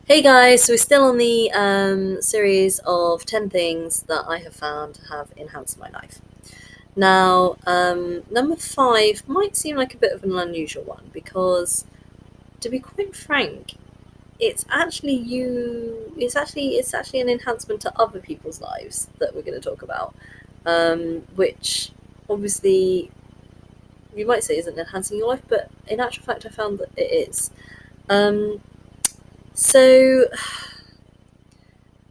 Hey guys, so we're still on the series of 10 things that I have found have enhanced my life. Now, number 5 might seem like a bit of an unusual one because, to be quite frank, it's actually an enhancement to other people's lives that we're going to talk about, which obviously you might say isn't enhancing your life, but in actual fact, I found that it is. Um, so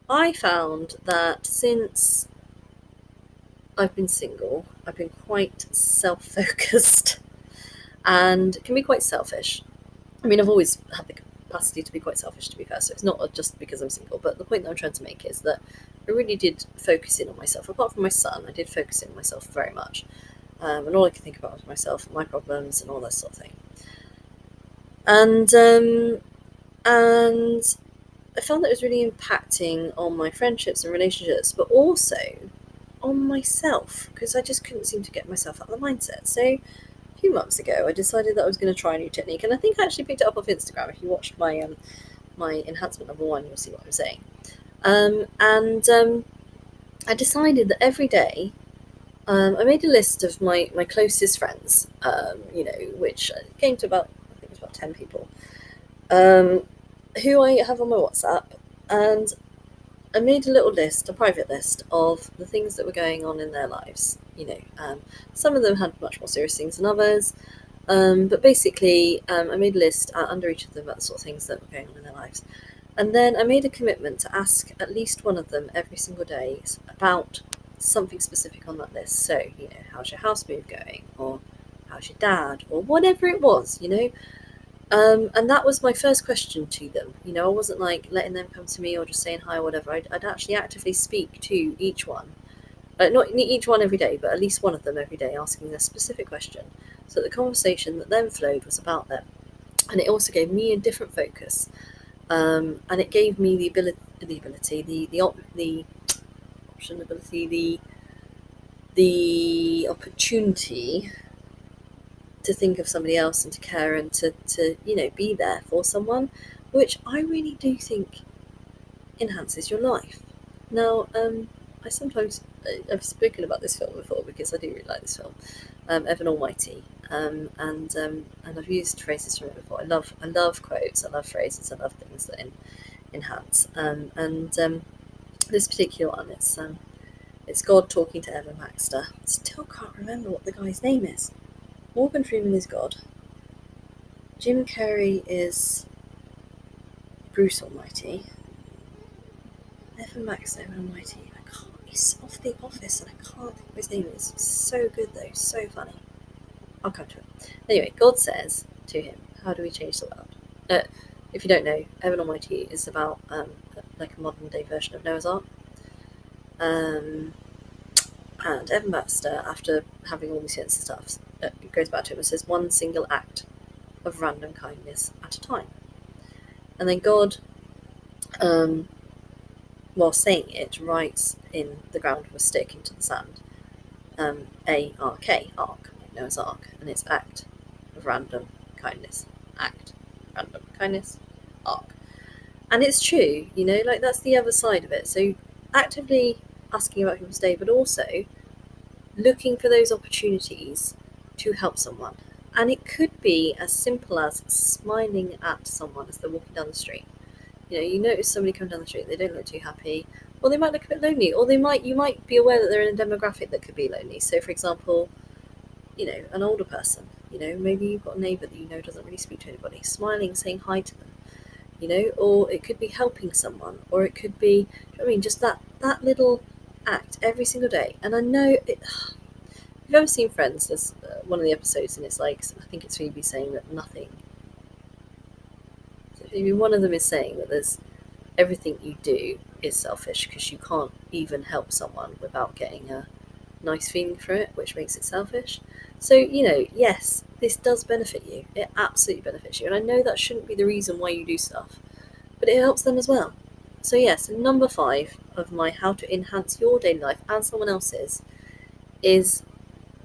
I found that since I've been single, I've been quite self focused and can be quite selfish. I mean, I've always had the capacity to be quite selfish, to be fair, so it's not just because I'm single. But the point that I'm trying to make is that I really did focus in on myself. Apart from my son, I did focus in on myself very much. And all I could think about was myself, my problems, and all that sort of thing. And and I found that it was really impacting on my friendships and relationships, but also on myself because I just couldn't seem to get myself out of the mindset. So a few months ago, I decided that I was going to try a new technique, and I think I actually picked it up off Instagram. If you watched my enhancement number 1, you'll see what I'm saying. And I decided that every day I made a list of my closest friends, which came to about, I think it was about 10 people, um, who I have on my WhatsApp, and I made a little list, a private list of the things that were going on in their lives. Some of them had much more serious things than others, but basically, I made a list under each of them about the sort of things that were going on in their lives. And then I made a commitment to ask at least one of them every single day about something specific on that list. So, how's your house move going? Or how's your dad? Or whatever it was. And that was my first question to them. I wasn't like letting them come to me or just saying hi or whatever. I'd actually actively speak to each one. Not each one every day, but at least one of them every day, asking a specific question. So the conversation that then flowed was about them. And it also gave me a different focus. And it gave me the opportunity to think of somebody else and to care and to be there for someone, which I really do think enhances your life. Now, I've spoken about this film before because I do really like this film, Evan Almighty, and I've used phrases from it before. I love quotes, I love phrases, I love things that enhance. And this particular one, it's God talking to Evan Baxter. Still can't remember what the guy's name is. Morgan Freeman is God. Jim Carrey is Bruce Almighty. Evan Baxter Almighty. I can't. He's off The Office, and I can't think of his name. It's so good though, so funny. I'll come to it. Anyway, God says to him, "How do we change the world?" If you don't know, Evan Almighty is about like a modern day version of Noah's Ark. And Evan Baxter, after having all these hits and stuff, goes back to him and says, "One single act of random kindness at a time." And then God, while saying it, writes in the ground with a stick into the sand, A-R-K, ark, like Noah's Ark, and it's act of random kindness, act, random kindness, ark. And it's true, like that's the other side of it. So actively asking about people's day, but also looking for those opportunities to help someone. And it could be as simple as smiling at someone as they're walking down the street. You notice somebody come down the street, they don't look too happy, or they might look a bit lonely, or you might be aware that they're in a demographic that could be lonely. So, for example, an older person, maybe you've got a neighbour that doesn't really speak to anybody, smiling, saying hi to them, or it could be helping someone, or it could be, just that little act every single day. And I know it. If you've ever seen Friends, there's one of the episodes, and it's like, I think it's Phoebe saying that nothing. So maybe one of them is saying that there's everything you do is selfish because you can't even help someone without getting a nice feeling for it, which makes it selfish. So, yes, this does benefit you. It absolutely benefits you. And I know that shouldn't be the reason why you do stuff, but it helps them as well. So, yes, number 5 of my how to enhance your daily life and someone else's is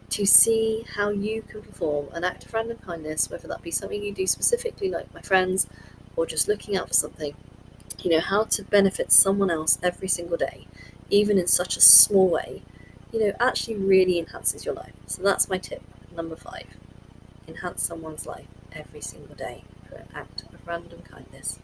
to see how you can perform an act of random kindness, whether that be something you do specifically, like my friends, or just looking out for something how to benefit someone else every single day, even in such a small way, actually really enhances your life. So that's my tip number 5. Enhance someone's life every single day through an act of random kindness.